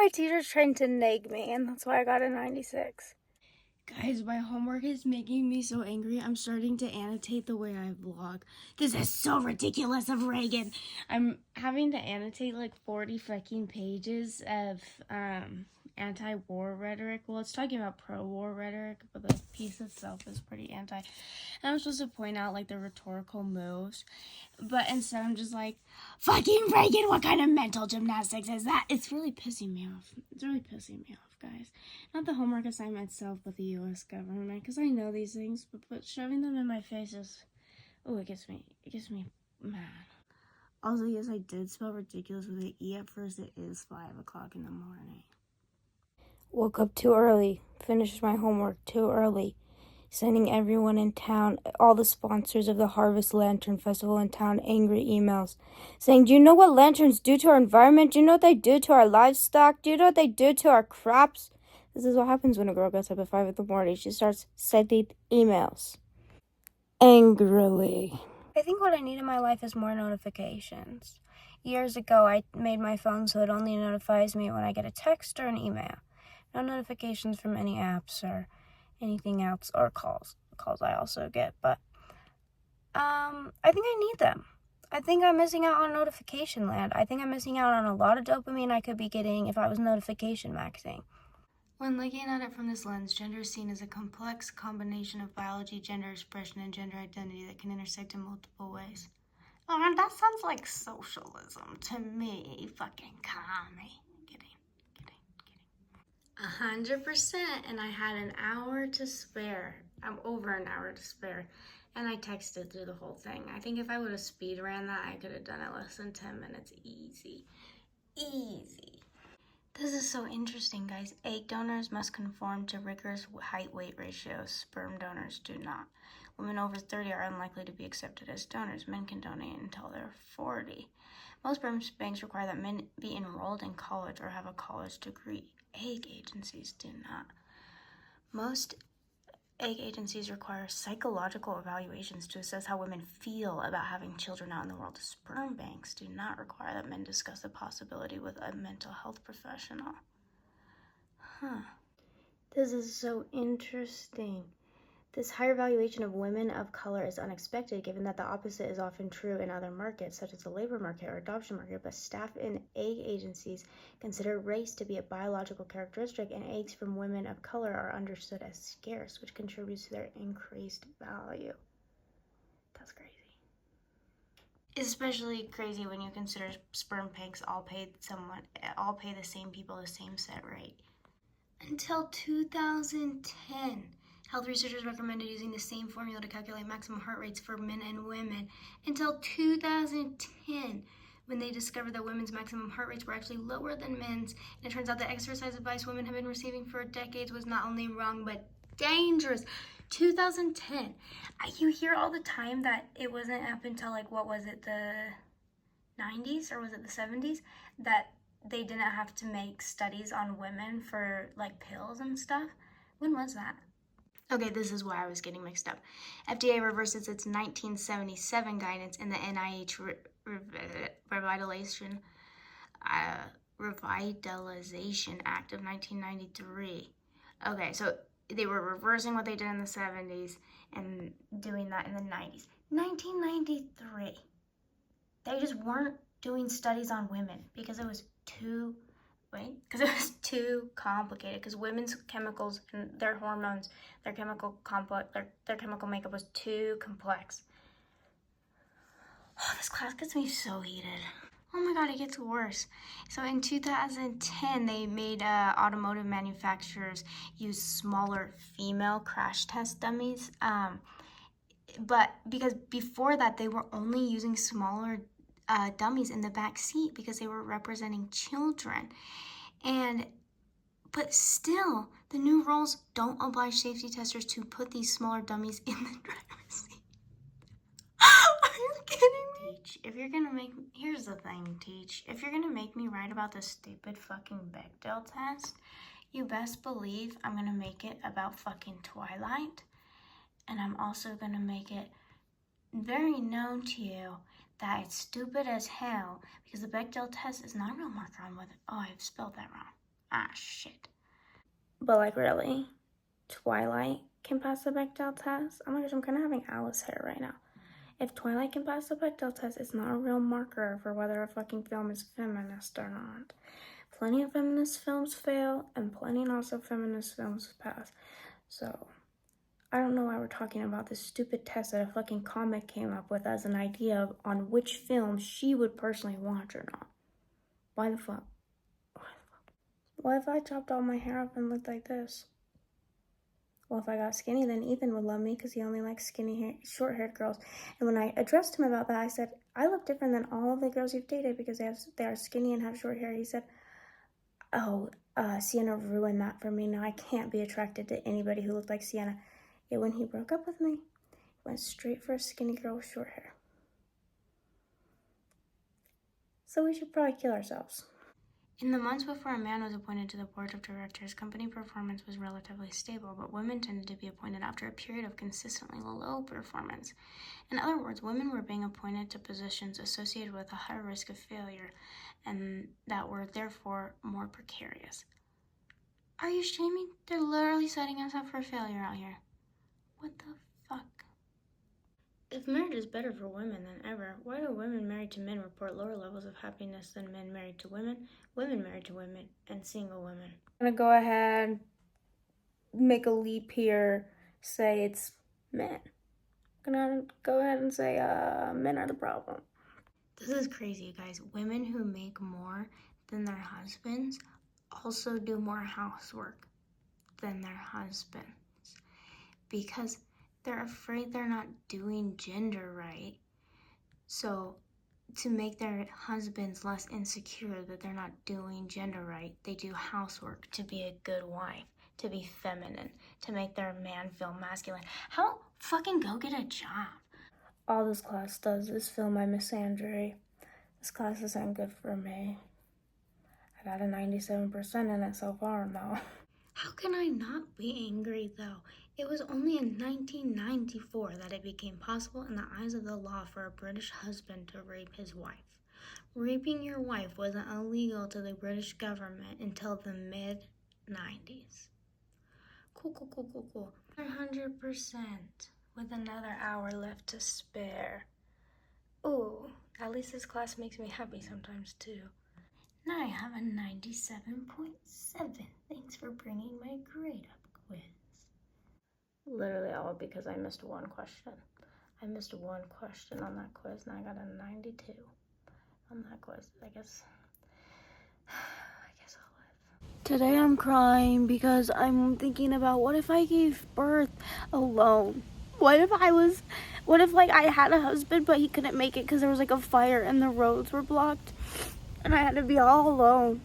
my teacher's trying to nag me, and that's why I got a 96. Guys, my homework is making me so angry. I'm starting to annotate the way I vlog. This is so ridiculous of Reagan. I'm having to annotate like 40 fucking pages of anti-war rhetoric. Well, it's talking about pro-war rhetoric, but the piece itself is pretty anti. And I'm supposed to point out like the rhetorical moves. But instead I'm just like, fucking Reagan, what kind of mental gymnastics is that? It's really pissing me off. It's really pissing me off, guys. Not the homework assignment itself, but the U.S. government, because I know these things, but shoving them in my face is, it gets me mad. Also, yes, I did spell ridiculous with an E at first. It is 5 o'clock in the morning. Woke up too early, finished my homework too early, sending everyone in town, all the sponsors of the Harvest Lantern Festival in town, angry emails saying, do you know what lanterns do to our environment? Do you know what they do to our livestock? Do you know what they do to our crops? This is what happens when a girl gets up at 5 in the morning. She starts sending emails angrily. I think what I need in my life is more notifications. Years ago, I made my phone so it only notifies me when I get a text or an email. No notifications from any apps or anything else, or calls. Calls I also get, but I think I need them. I think I'm missing out on notification land. I think I'm missing out on a lot of dopamine I could be getting if I was notification maxing. When looking at it from this lens, gender is seen as a complex combination of biology, gender expression, and gender identity that can intersect in multiple ways. Oh, that sounds like socialism to me. Fucking commie. Kidding. 100%, and I had an hour to spare. I'm over an hour to spare, and I texted through the whole thing. I think if I would have speed ran that, I could have done it less than 10 minutes. Easy. This is so interesting, guys. Egg donors must conform to rigorous height-weight ratios. Sperm donors do not. Women over 30 are unlikely to be accepted as donors. Men can donate until they're 40. Most sperm banks require that men be enrolled in college or have a college degree. Egg agencies do not. Most egg agencies require psychological evaluations to assess how women feel about having children out in the world. Sperm banks do not require that men discuss the possibility with a mental health professional. This is so interesting. This higher valuation of women of color is unexpected, given that the opposite is often true in other markets, such as the labor market or adoption market, but staff in egg agencies consider race to be a biological characteristic, and eggs from women of color are understood as scarce, which contributes to their increased value. That's crazy. Especially crazy when you consider sperm banks all pay the same people the same set rate. Until 2010. Health researchers recommended using the same formula to calculate maximum heart rates for men and women. Until 2010, when they discovered that women's maximum heart rates were actually lower than men's. And it turns out that exercise advice women have been receiving for decades was not only wrong, but dangerous. 2010. You hear all the time that it wasn't up until, like, what was it, the 90s or was it the 70s, that they didn't have to make studies on women for, like, pills and stuff. When was that? Okay, this is why I was getting mixed up. FDA reverses its 1977 guidance in the NIH Revitalization Act of 1993. Okay, so they were reversing what they did in the 70s and doing that in the 90s. 1993. They just weren't doing studies on women because it was too complicated, because women's chemicals and their hormones, their chemical makeup was too complex. Oh, this class gets me so heated. Oh my god, it gets worse. So in 2010, they made automotive manufacturers use smaller female crash test dummies. But because before that, they were only using smaller dummies in the back seat because they were representing children. But still, the new rules don't oblige safety testers to put these smaller dummies in the driver's seat. Are you kidding me? Here's the thing, Teach. If you're gonna make me write about this stupid fucking Bechdel test, you best believe I'm gonna make it about fucking Twilight. And I'm also gonna make it very known to you that it's stupid as hell, because the Bechdel test is not a real marker on whether, I've spelled that wrong. Ah, shit. But like, really? Twilight can pass the Bechdel test? Oh my gosh, I'm kind of having Alice hair right now. If Twilight can pass the Bechdel test, it's not a real marker for whether a fucking film is feminist or not. Plenty of feminist films fail, and plenty not so feminist films pass. So, I don't know why we're talking about this stupid test that a fucking comic came up with as an idea of on which film she would personally watch or not. Why the fuck? What if I chopped all my hair up and looked like this? Well, if I got skinny, then Ethan would love me because he only likes skinny hair, short-haired girls. And when I addressed him about that, I said, I look different than all of the girls you've dated because they are skinny and have short hair. He said, oh, Sienna ruined that for me. Now I can't be attracted to anybody who looked like Sienna. Yet when he broke up with me, he went straight for a skinny girl with short hair. So we should probably kill ourselves. In the months before a man was appointed to the board of directors, company performance was relatively stable, but women tended to be appointed after a period of consistently low performance. In other words, women were being appointed to positions associated with a higher risk of failure and that were therefore more precarious. Are you shaming? They're literally setting us up for failure out here. What the fuck? If marriage is better for women than ever, why do women married to men report lower levels of happiness than men married to women, women married to women, and single women? I'm gonna go ahead, make a leap here, say it's men. I'm gonna go ahead and say men are the problem. This is crazy, you guys. Women who make more than their husbands also do more housework than their husbands because they're afraid they're not doing gender right. So to make their husbands less insecure that they're not doing gender right, they do housework to be a good wife, to be feminine, to make their man feel masculine. How fucking go get a job? All this class does is fill my misandry. This class isn't good for me. I got a 97% in it so far, though. How can I not be angry, though? It was only in 1994 that it became possible in the eyes of the law for a British husband to rape his wife. Raping your wife wasn't illegal to the British government until the mid-90s. Cool. 100% with another hour left to spare. Ooh, at least this class makes me happy sometimes, too. Now I have a 97.7. Thanks for bringing my grade up quiz. Literally all because I missed one question. I missed one question on that quiz and I got a 92 on that quiz. I guess I'll live. Today I'm crying because I'm thinking about what if I gave birth alone? What if like I had a husband but he couldn't make it because there was like a fire and the roads were blocked and I had to be all alone?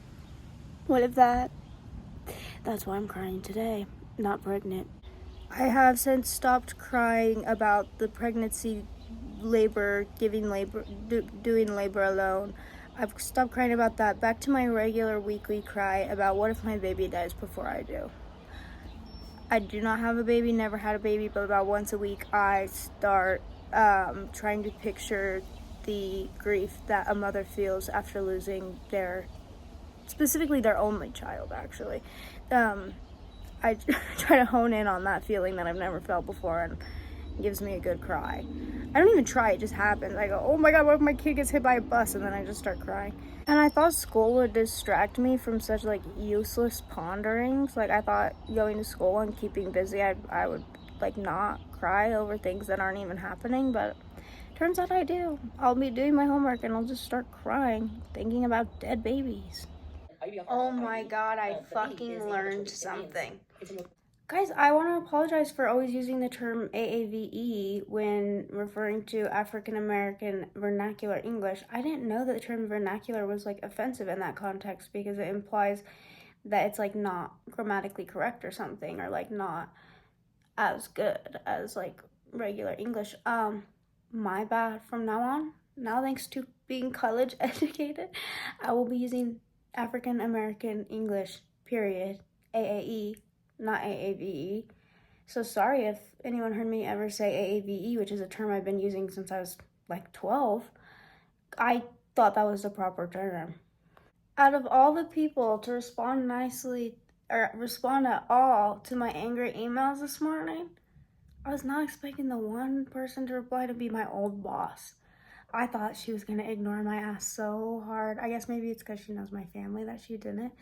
What if that's why I'm crying today, not pregnant. I have since stopped crying about the pregnancy, labor, doing labor alone. I've stopped crying about that. Back to my regular weekly cry about what if my baby dies before I do. I do not have a baby, never had a baby, but about once a week I start trying to picture the grief that a mother feels after losing specifically their only child, actually. I try to hone in on that feeling that I've never felt before, and it gives me a good cry. I don't even try, it just happens. I go, oh my god, what if my kid gets hit by a bus? And then I just start crying. And I thought school would distract me from such like useless ponderings. Like I thought going to school and keeping busy, I would like not cry over things that aren't even happening, but turns out I do. I'll be doing my homework and I'll just start crying, thinking about dead babies. Oh my god, I fucking learned something. Guys, I want to apologize for always using the term AAVE when referring to African American vernacular English. I didn't know that the term vernacular was like offensive in that context because it implies that it's like not grammatically correct or something, or like not as good as like regular English. My bad. From now on, now thanks to being college educated, I will be using African American English, period, AAE, not AAVE. So sorry if anyone heard me ever say AAVE, which is a term I've been using since I was like 12. I thought that was the proper term. Out of all the people to respond nicely or respond at all to my angry emails this morning, I was not expecting the one person to reply to be my old boss. I thought she was gonna ignore my ass so hard. I guess maybe it's because she knows my family that she didn't.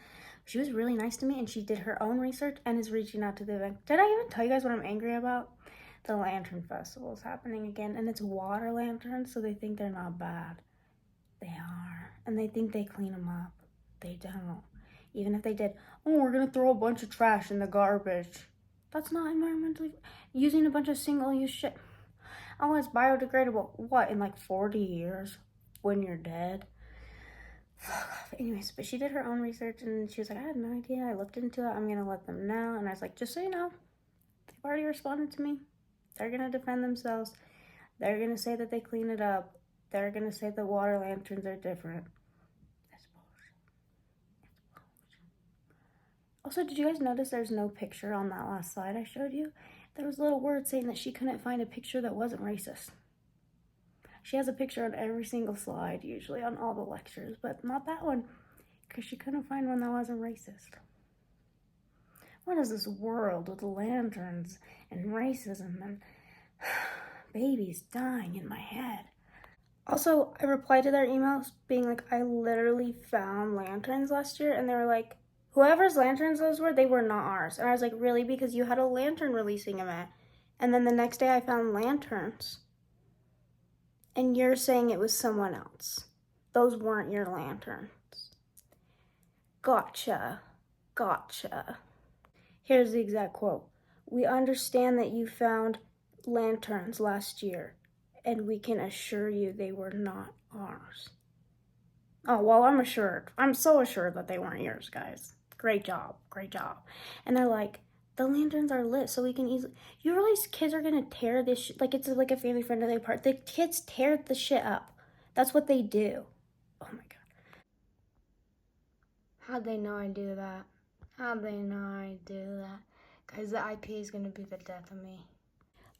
She was really nice to me and she did her own research and is reaching out to the event. Did I even tell you guys what I'm angry about? The Lantern Festival is happening again and it's water lanterns, so they think they're not bad. They are. And they think they clean them up. They don't. Even if they did, oh, we're gonna throw a bunch of trash in the garbage. That's not environmentally. Using a bunch of single use shit. Oh, it's biodegradable. What, in like 40 years? When you're dead? Fuck off. Anyways, but she did her own research and she was like, I had no idea. I looked into it. I'm gonna let them know. And I was like, just so you know, they've already responded to me. They're gonna defend themselves. They're gonna say that they clean it up. They're gonna say the water lanterns are different. Also, did you guys notice there's no picture on that last slide I showed you? There was a little word saying that she couldn't find a picture that wasn't racist. She has a picture on every single slide, usually on all the lectures, but not that one, because she couldn't find one that wasn't racist. What is this world with lanterns and racism and babies dying in my head? Also, I replied to their emails being like, I literally found lanterns last year, and they were like, whoever's lanterns those were, they were not ours. And I was like, really? Because you had a lantern releasing event. And then the next day I found lanterns. And you're saying it was someone else. Those weren't your lanterns. Gotcha. Gotcha. Here's the exact quote. We understand that you found lanterns last year, and we can assure you they were not ours. Oh, well, I'm assured. I'm so assured that they weren't yours, guys. Great job. Great job. And they're like, the lanterns are lit so we can easily. You realize kids are gonna tear this shit? Like, it's like a family friend day part. The kids tear the shit up. That's what they do. Oh my god. How'd they know I do that? How'd they know I do that? Guys, the IP is gonna be the death of me.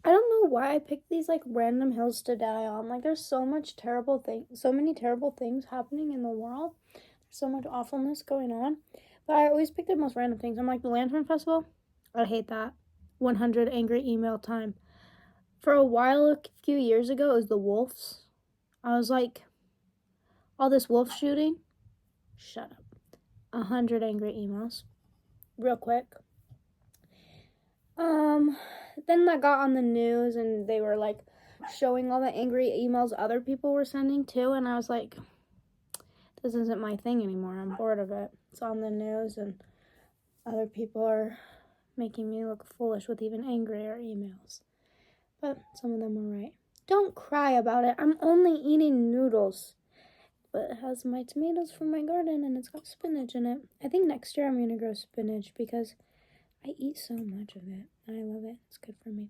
I don't know why I picked these like random hills to die on. Like there's so much terrible things, so many terrible things happening in the world. There's so much awfulness going on. But I always pick the most random things. I'm like the Lantern Festival. I hate that. 100 angry email time. For a while, a few years ago, it was the wolves. I was like, all this wolf shooting. Shut up. 100 angry emails. Real quick. Then that got on the news and they were like showing all the angry emails other people were sending too, and I was like, this isn't my thing anymore. I'm bored of it. It's on the news and other people are making me look foolish with even angrier emails. But some of them were right. Don't cry about it. I'm only eating noodles. But it has my tomatoes from my garden and it's got spinach in it. I think next year I'm going to grow spinach because I eat so much of it. And I love it. It's good for me.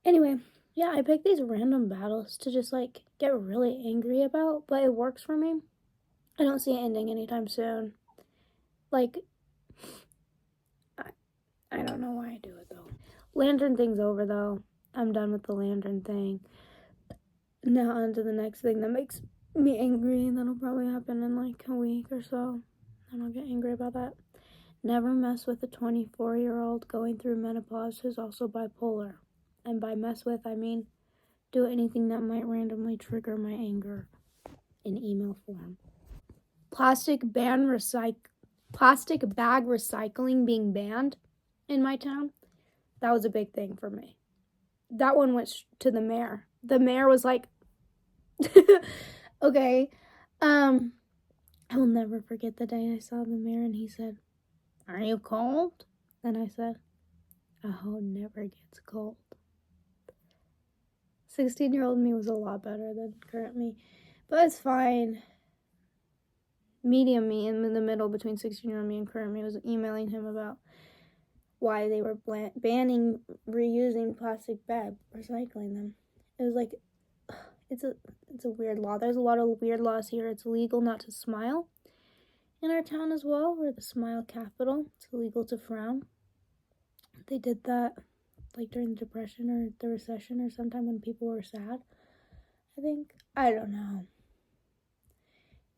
Anyway, yeah, I picked these random battles to just like get really angry about, but it works for me. I don't see it ending anytime soon. Like, I don't know why I do it though. Lantern thing's over though. I'm done with the lantern thing. Now on to the next thing that makes me angry. That'll probably happen in like a week or so. And I'll get angry about that. Never mess with a 24-year-old going through menopause who's also bipolar. And by mess with, I mean do anything that might randomly trigger my anger in email form. Plastic bag recycling being banned in my town. That was a big thing for me. That one went to the mayor. The mayor was like, okay. I will never forget the day I saw the mayor and he said, are you cold? And I said, a hoe never gets cold. 16-year-old me was a lot better than current me. But it's fine. Medium me in the middle between 16-year-old me and current me was emailing him about why they were banning reusing plastic bags, recycling them. It was like, it's a weird law. There's a lot of weird laws here. It's illegal not to smile in our town as well. We're the smile capital. It's illegal to frown. They did that like during the Depression or the Recession or sometime when people were sad, I think. I don't know.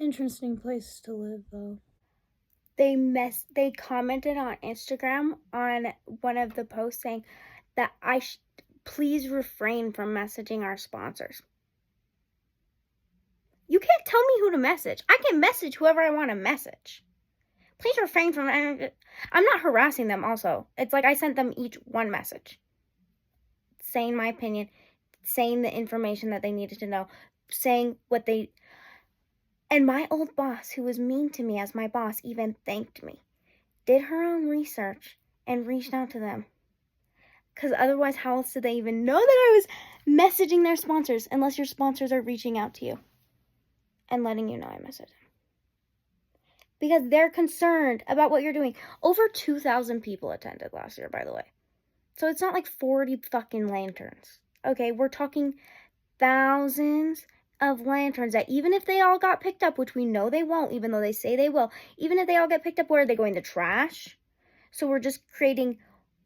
Interesting place to live, though. They commented on Instagram on one of the posts saying that please refrain from messaging our sponsors. You can't tell me who to message. I can message whoever I want to message. Please refrain from. I'm not harassing them. Also, it's like I sent them each one message, saying my opinion, saying the information that they needed to know, saying what they. And my old boss, who was mean to me as my boss, even thanked me, did her own research, and reached out to them. Because otherwise, how else did they even know that I was messaging their sponsors, unless your sponsors are reaching out to you and letting you know I messaged them? Because they're concerned about what you're doing. Over 2,000 people attended last year, by the way. So it's not like 40 fucking lanterns. Okay, we're talking thousands of lanterns that even if they all got picked up, which we know they won't, even though they say they will, even if they all get picked up, where are they going? The trash? So we're just creating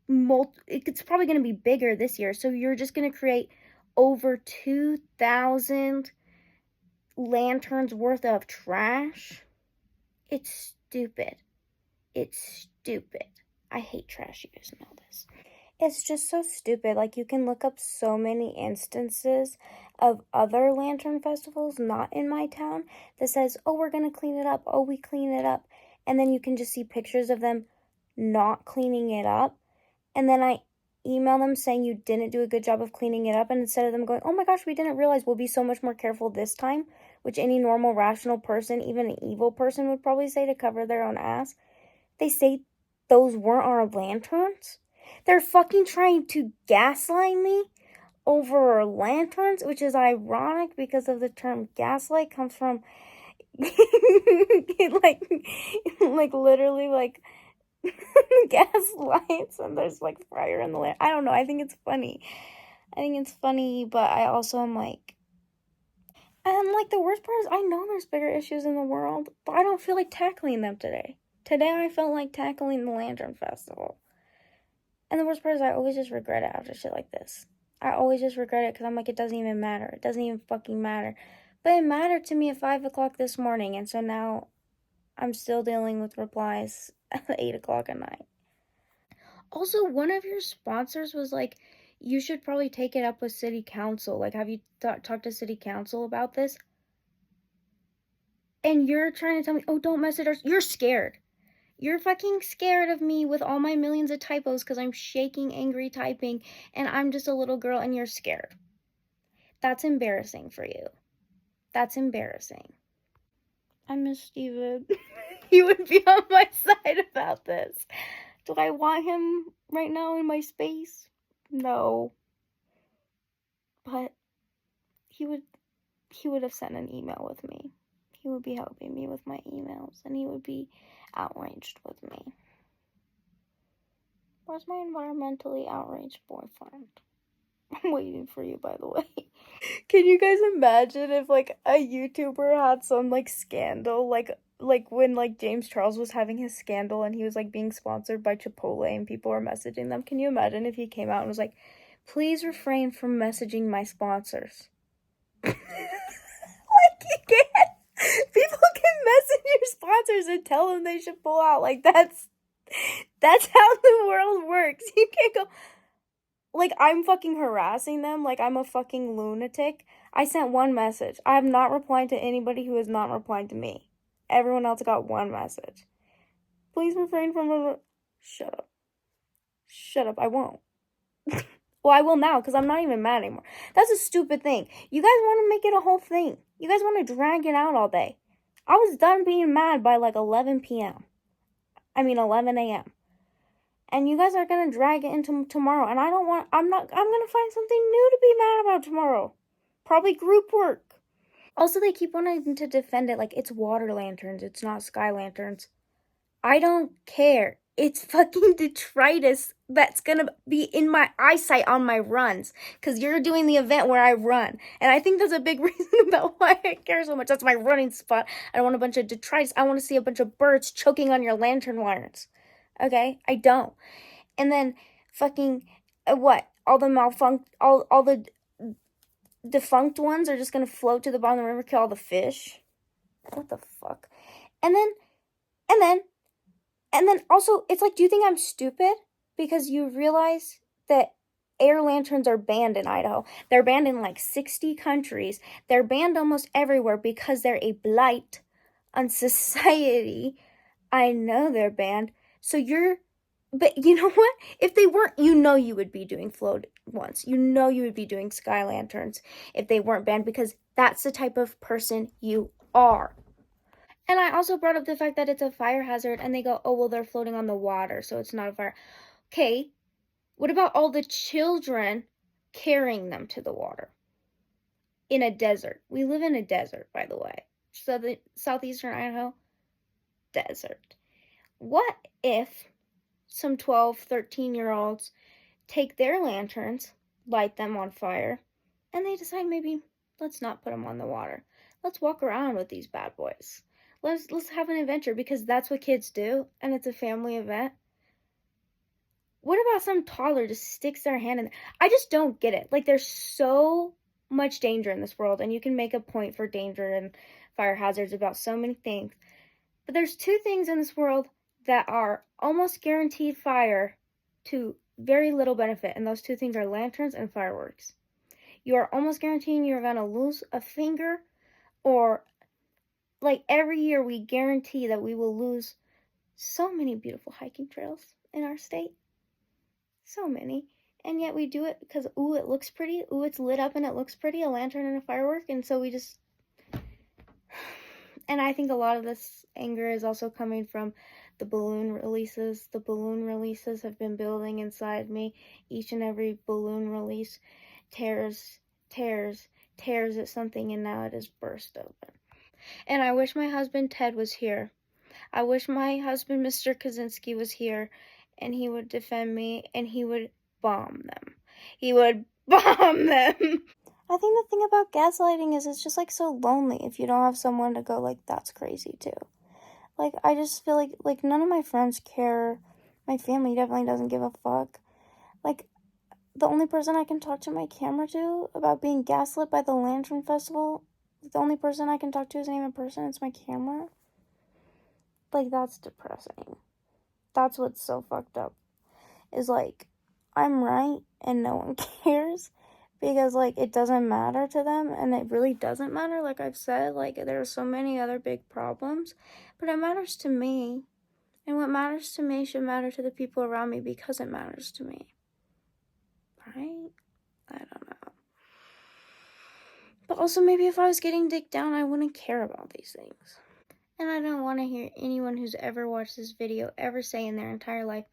it's probably going to be bigger this year. So you're just going to create over 2,000 lanterns worth of trash. It's stupid. It's stupid. I hate trash. You guys know this. It's just so stupid. Like, you can look up so many instances of other lantern festivals, not in my town, that says, oh, we're going to clean it up. Oh, we clean it up. And then you can just see pictures of them not cleaning it up. And then I email them saying you didn't do a good job of cleaning it up. And instead of them going, oh my gosh, we didn't realize, we'll be so much more careful this time, which any normal, rational person, even an evil person, would probably say to cover their own ass, they say those weren't our lanterns. They're fucking trying to gaslight me over lanterns, which is ironic because of the term gaslight comes from like literally like gas lights, and there's like fire in the lamp. I don't know. I think it's funny. But I also am like, and like the worst part is I know there's bigger issues in the world, but I don't feel like tackling them today. Today I felt like tackling the Lantern Festival. And the worst part is I always just regret it after shit like this. I always just regret it because I'm like, it doesn't even matter. It doesn't even fucking matter. But it mattered to me at 5 o'clock this morning, and so now I'm still dealing with replies at 8 o'clock at night. Also, one of your sponsors was like, you should probably take it up with city council. Like, have you talked to city council about this? And you're trying to tell me, oh, don't message us. You're scared. You're fucking scared of me with all my millions of typos because I'm shaking, angry typing, and I'm just a little girl and you're scared. That's embarrassing for you. That's embarrassing. I miss Steven. He would be on my side about this. Do I want him right now in my space? No. But he would have sent an email with me. He would be helping me with my emails, and he would be outraged with me. Where's my environmentally outraged boyfriend? I'm waiting for you, by the way. Can you guys imagine if like a YouTuber had some like scandal, like when like James Charles was having his scandal and he was like being sponsored by Chipotle and people were messaging them? Can you imagine if he came out and was like, please refrain from messaging my sponsors? Like, you can't. People can message your sponsors and tell them they should pull out. Like, that's how the world works. You can't go, like, I'm fucking harassing them like I'm a fucking lunatic. I sent one message. I have not replied to anybody who has not replied to me. Everyone else got one message. Please refrain from... Shut up. Shut up. I won't. Well, I will now because I'm not even mad anymore. That's a stupid thing. You guys want to make it a whole thing. You guys want to drag it out all day. I was done being mad by like 11 p.m. 11 a.m. And you guys are going to drag it into tomorrow. And I'm going to find something new to be mad about tomorrow. Probably group work. Also, they keep wanting to defend it like it's water lanterns. It's not sky lanterns. I don't care. It's fucking detritus that's gonna be in my eyesight on my runs. Because you're doing the event where I run. And I think that's a big reason about why I care so much. That's my running spot. I don't want a bunch of detritus. I want to see a bunch of birds choking on your lantern wires. Okay? I don't. And then fucking, what? All the defunct ones are just gonna float to the bottom of the river, kill all the fish? What the fuck? And then also, it's like, do you think I'm stupid? Because you realize that air lanterns are banned in Idaho. They're banned in like 60 countries. They're banned almost everywhere because they're a blight on society. I know they're banned. So but you know what? If they weren't, you would be doing float ones. You would be doing sky lanterns if they weren't banned, because that's the type of person you are. And I also brought up the fact that it's a fire hazard, and they go, oh, well, they're floating on the water, so it's not a fire. Okay, what about all the children carrying them to the water? In a desert. We live in a desert, by the way. So the southeastern Idaho, desert. What if some 12, 13-year-olds take their lanterns, light them on fire, and they decide maybe let's not put them on the water. Let's walk around with these bad boys. Let's have an adventure, because that's what kids do, and it's a family event. What about some toddler just sticks their hand in there? I just don't get it. Like, there's so much danger in this world, and you can make a point for danger and fire hazards about so many things. But there's two things in this world that are almost guaranteed fire to very little benefit, and those two things are lanterns and fireworks. You are almost guaranteeing you're going to lose a finger, or like every year we guarantee that we will lose so many beautiful hiking trails in our state. So many. And yet we do it because, ooh, it looks pretty. Ooh, it's lit up and it looks pretty, a lantern and a firework. And so we just... And I think a lot of this anger is also coming from the balloon releases. The balloon releases have been building inside me. Each and every balloon release tears at something, and now it has burst open. And I wish my husband Ted was here. I wish my husband Mr. Kaczynski was here, and he would defend me, and he would bomb them. He would bomb them. I think the thing about gaslighting is it's just like so lonely if you don't have someone to go like, that's crazy too. Like, I just feel like none of my friends care. My family definitely doesn't give a fuck. Like, the only person I can talk to my camera to about being gaslit by the Lantern Festival, the only person I can talk to isn't even a person, it's my camera. Like, that's depressing. That's what's so fucked up. Is like, I'm right and no one cares. Because, like, it doesn't matter to them, and it really doesn't matter, like I've said. Like, there are so many other big problems, but it matters to me. And what matters to me should matter to the people around me because it matters to me. Right? I don't know. But also, maybe if I was getting dicked down, I wouldn't care about these things. And I don't want to hear anyone who's ever watched this video ever say in their entire life,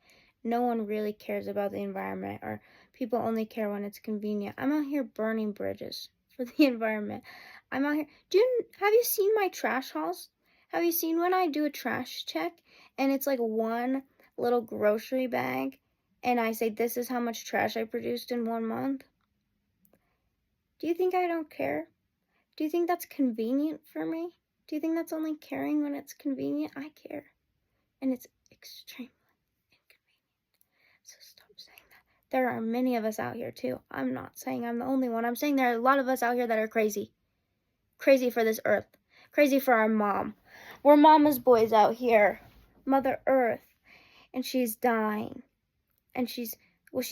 no one really cares about the environment, or people only care when it's convenient. I'm out here burning bridges for the environment. I'm out here. Have you seen my trash hauls? Have you seen when I do a trash check and it's like one little grocery bag and I say, this is how much trash I produced in 1 month? Do you think I don't care? Do you think that's convenient for me? Do you think that's only caring when it's convenient? I care. And it's extremely inconvenient. So stop saying that. There are many of us out here too. I'm not saying I'm the only one. I'm saying there are a lot of us out here that are crazy. Crazy for this earth. Crazy for our mom. We're mama's boys out here. Mother Earth. And she's dying. And she's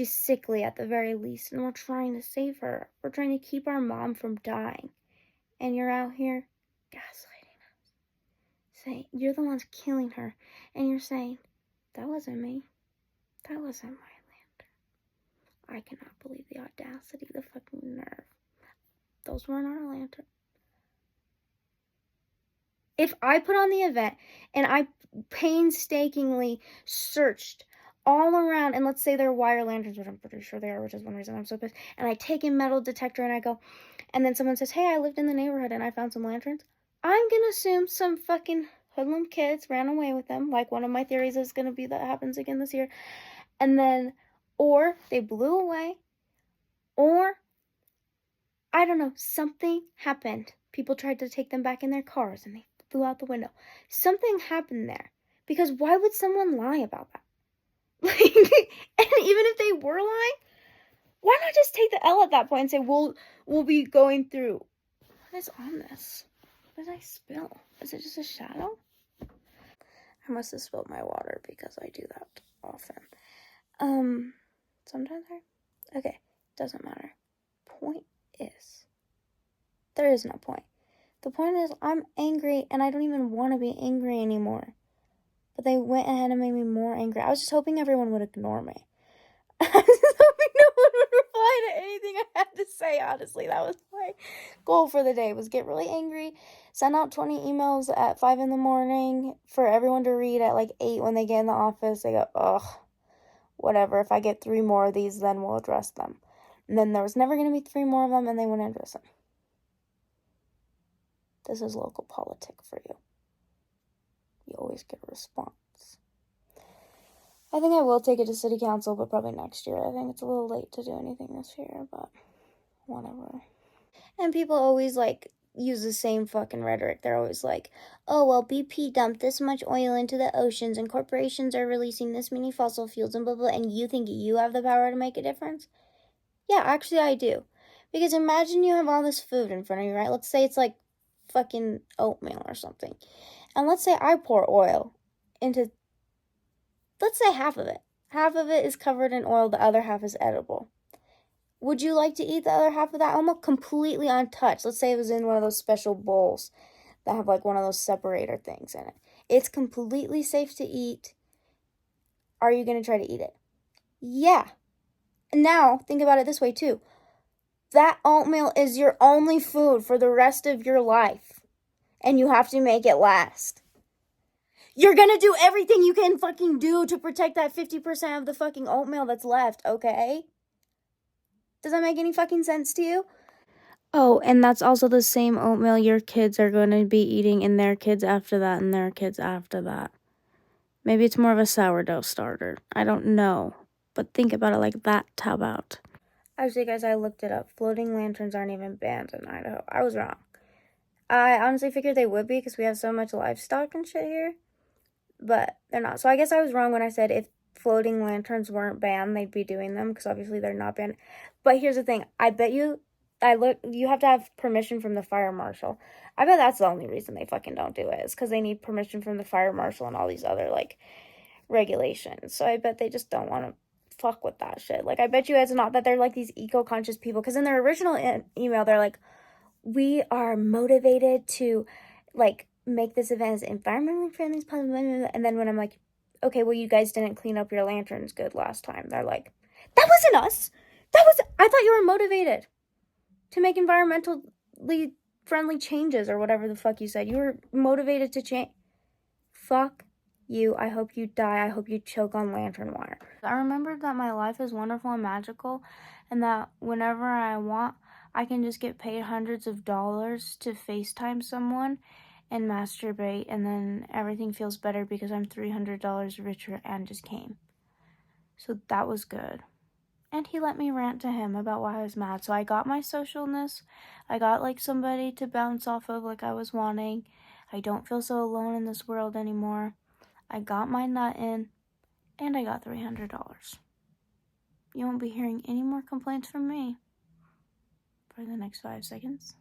sickly at the very least. And we're trying to save her. We're trying to keep our mom from dying. And you're out here gaslighting us. Saying, you're the ones killing her. And you're saying, that wasn't me. That wasn't my lantern. I cannot believe the audacity, the fucking nerve. Those weren't our lantern. If I put on the event and I painstakingly searched all around, and let's say they're wire lanterns, which I'm pretty sure they are, which is one reason I'm so pissed, and I take a metal detector and I go, and then someone says, hey, I lived in the neighborhood and I found some lanterns, I'm gonna assume some fucking hoodlum kids ran away with them, like one of my theories is gonna be that happens again this year, and then, or they blew away, or, I don't know, something happened. People tried to take them back in their cars and they flew out the window. Something happened there. Because why would someone lie about that? Like, and even if they were lying, why not just take the L at that point and say, we'll be going through. What is on this? What did I spill? Is it just a shadow? I must have spilled my water because I do that often. Sometimes okay, doesn't matter. Point is, there is no point. The point is, I'm angry and I don't even want to be angry anymore. But they went ahead and made me more angry. I was just hoping everyone would ignore me. I was just hoping no one would reply to anything I had to say, honestly. That was my goal for the day, was get really angry, send out 20 emails at 5 in the morning for everyone to read at like 8 when they get in the office. They go, ugh, whatever. If I get 3 more of these, then we'll address them. And then there was never going to be 3 more of them, and they wouldn't address them. This is local politics for you. You always get a response. I think I will take it to city council, but probably next year. I think it's a little late to do anything this year, but whatever. And people always, like, use the same fucking rhetoric. They're always like, oh, well, BP dumped this much oil into the oceans, and corporations are releasing this many fossil fuels, and blah, blah, and you think you have the power to make a difference? Yeah, actually, I do. Because imagine you have all this food in front of you, right? Let's say it's, like, fucking oatmeal or something. And let's say I pour oil into, let's say half of it. Half of it is covered in oil, the other half is edible. Would you like to eat the other half of that almost completely untouched? Let's say it was in one of those special bowls that have like one of those separator things in it. It's completely safe to eat. Are you going to try to eat it? Yeah. Now, think about it this way too. That oatmeal is your only food for the rest of your life. And you have to make it last. You're gonna do everything you can fucking do to protect that 50% of the fucking oatmeal that's left, okay? Does that make any fucking sense to you? Oh, and that's also the same oatmeal your kids are going to be eating, and their kids after that, and their kids after that. Maybe it's more of a sourdough starter. I don't know. But think about it like that. How about? Actually, guys, I looked it up. Floating lanterns aren't even banned in Idaho. I was wrong. I honestly figured they would be because we have so much livestock and shit here. But they're not. So I guess I was wrong when I said if floating lanterns weren't banned, they'd be doing them, because obviously they're not banned. But here's the thing. I bet you, you have to have permission from the fire marshal. I bet that's the only reason they fucking don't do it, is because they need permission from the fire marshal and all these other, like, regulations. So I bet they just don't want to fuck with that shit. Like, I bet you it's not that they're, like, these eco-conscious people, because in their original email, they're like, we are motivated to, like, make this event as environmentally friendly as possible. And then when I'm like, okay, well, you guys didn't clean up your lanterns good last time, they're like, that wasn't us. I thought you were motivated to make environmentally friendly changes, or whatever the fuck you said. You were motivated to change. Fuck you. I hope you die. I hope you choke on lantern wire. I remembered that my life is wonderful and magical, and that whenever I want, I can just get paid hundreds of dollars to FaceTime someone and masturbate, and then everything feels better because I'm $300 richer and just came. So that was good. And he let me rant to him about why I was mad. So I got my socialness. I got, like, somebody to bounce off of like I was wanting. I don't feel so alone in this world anymore. I got my nut in, and I got $300. You won't be hearing any more complaints from me for the next 5 seconds.